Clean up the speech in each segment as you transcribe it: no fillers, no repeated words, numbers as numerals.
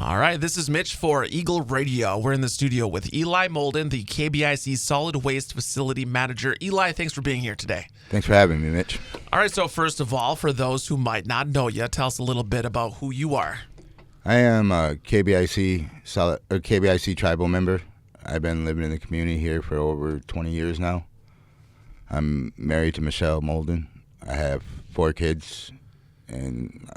All right, this is Mitch for Eagle Radio. We're in the studio with Eli Moulden, the KBIC Solid Waste Facility Manager. Eli, thanks for being here today. Thanks for having me, Mitch. All right, so first of all, for those who might not know you, tell us a little bit about who you are. I am a KBIC tribal member. I've been living in the community here for over 20 years now. I'm married to Michelle Moulden. I have 4 kids, and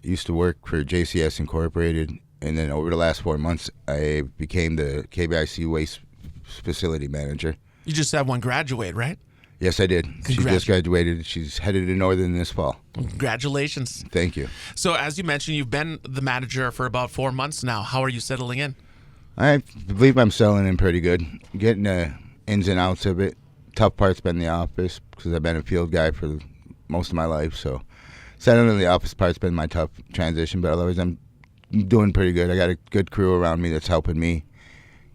used to work for JCS Incorporated, and then over the last 4 months, I became the KBIC Waste Facility Manager. You just had one graduate, right? Yes, I did. She just graduated. She's headed to Northern this fall. Congratulations. Thank you. So as you mentioned, you've been the manager for about 4 months now. How are you settling in? I believe I'm settling in pretty good. Getting the ins and outs of it. Tough part's been the office because I've been a field guy for most of my life, so settling in the office part's been my tough transition, but otherwise I'm doing pretty good. I got a good crew around me that's helping me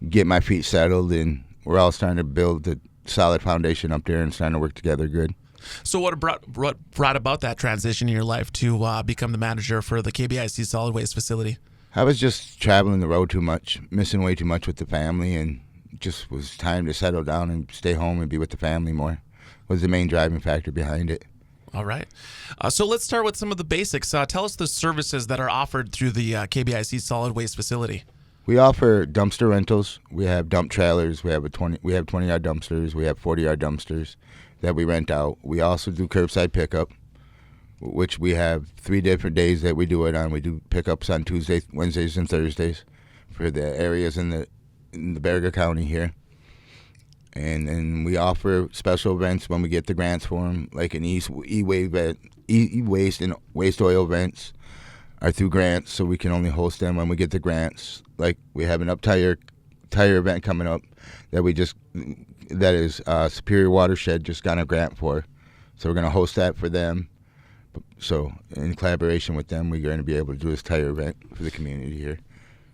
get my feet settled, and we're all starting to build a solid foundation up there and starting to work together good. So what brought about that transition in your life to become the manager for the KBIC Solid Waste Facility? I was just traveling the road too much, missing way too much with the family, and just was time to settle down and stay home and be with the family more was the main driving factor behind it. All right. So let's start with some of the basics. Tell us the services that are offered through the KBIC Solid Waste Facility. We offer dumpster rentals. We have dump trailers. We have 20-yard dumpsters. We have 40-yard dumpsters that we rent out. We also do curbside pickup, which we have 3 different days that we do it on. We do pickups on Tuesdays, Wednesdays, and Thursdays for the areas in the Berga County here. And then we offer special events when we get the grants for them, like an e-waste and waste oil events are through grants, so we can only host them when we get the grants. Like we have an tire event coming up that is Superior Watershed just got a grant for, so we're going to host that for them. So in collaboration with them, we're going to be able to do this tire event for the community here.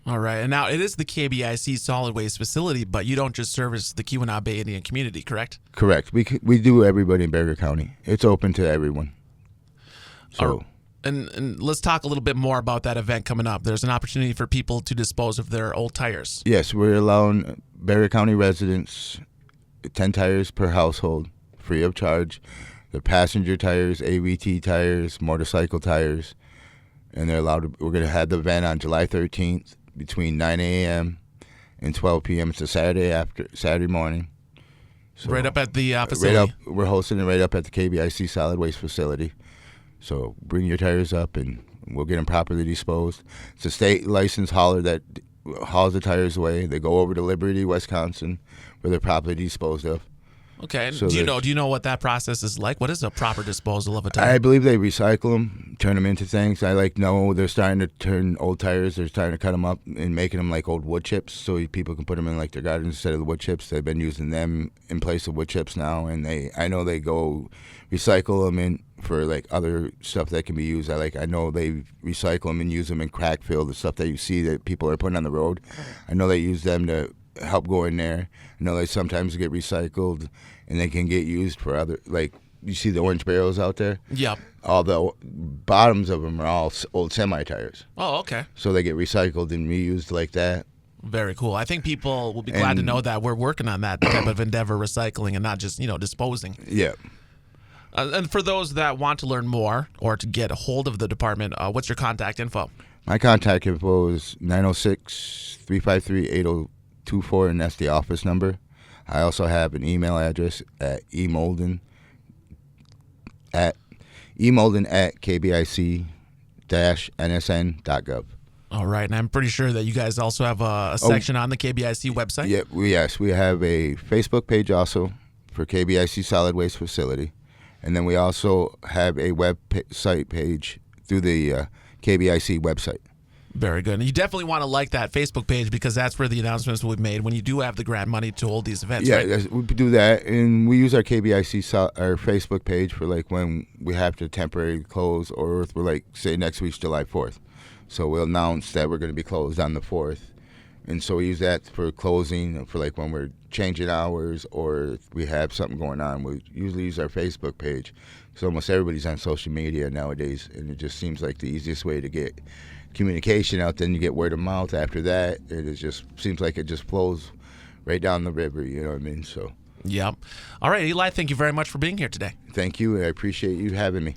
All right. And now it is the KBIC Solid Waste Facility, but you don't just service the Keweenaw Bay Indian Community, correct? Correct. We do everybody in Berga County. It's open to everyone. So, and let's talk a little bit more about that event coming up. There's an opportunity for people to dispose of their old tires. Yes, we're allowing Berga County residents 10 tires per household, free of charge. The passenger tires, AVT tires, motorcycle tires, and they're allowed. We're going to have the event on July 13th. Between 9 a.m. and 12 p.m. It's a Saturday morning. So right up at the facility? We're hosting it right up at the KBIC Solid Waste Facility. So bring your tires up and we'll get them properly disposed. It's a state licensed hauler that hauls the tires away. They go over to Liberty, Wisconsin, where they're properly disposed of. Okay. And so do you know what that process is like? What is a proper disposal of a tire? I believe they recycle them, turn them into things. No, they're starting to turn old tires. They're starting to cut them up and making them like old wood chips, so people can put them in like their gardens instead of the wood chips. They've been using them in place of wood chips now, and I know they go recycle them in for like other stuff that can be used. I know they recycle them and use them in crack fill, the stuff that you see that people are putting on the road. I know they use them to help go in there. I know they sometimes get recycled and they can get used for other, like you see the orange barrels out there? Yep. All the bottoms of them are all old semi-tires. Oh, okay. So they get recycled and reused like that. Very cool. I think people will be glad to know that we're working on that type of endeavor, recycling and not just, disposing. Yeah. And for those that want to learn more or to get a hold of the department, what's your contact info? My contact info is 906-353-8024, and that's the office number. I also have an email address at emoulden@kbic-nsn.gov. All right, and I'm pretty sure that you guys also have a section on the KBIC website. Yeah, we have a Facebook page also for KBIC Solid Waste Facility, and then we also have a website page through the KBIC website. Very good. And you definitely want to like that Facebook page because that's where the announcements will be made when you do have the grant money to hold these events, right? Yeah, we do that, and we use our KBIC our Facebook page for like when we have to temporarily close, or if we're like, say next week's July 4th. So we'll announce that we're going to be closed on the 4th. And so we use that for closing, for like when we're changing hours or if we have something going on. We usually use our Facebook page. So almost everybody's on social media nowadays, and it just seems like the easiest way to get communication out, then you get word of mouth after that. It just seems like it just flows right down the river, you know what I mean? So. Yep. All right, Eli, thank you very much for being here today. Thank you. I appreciate you having me.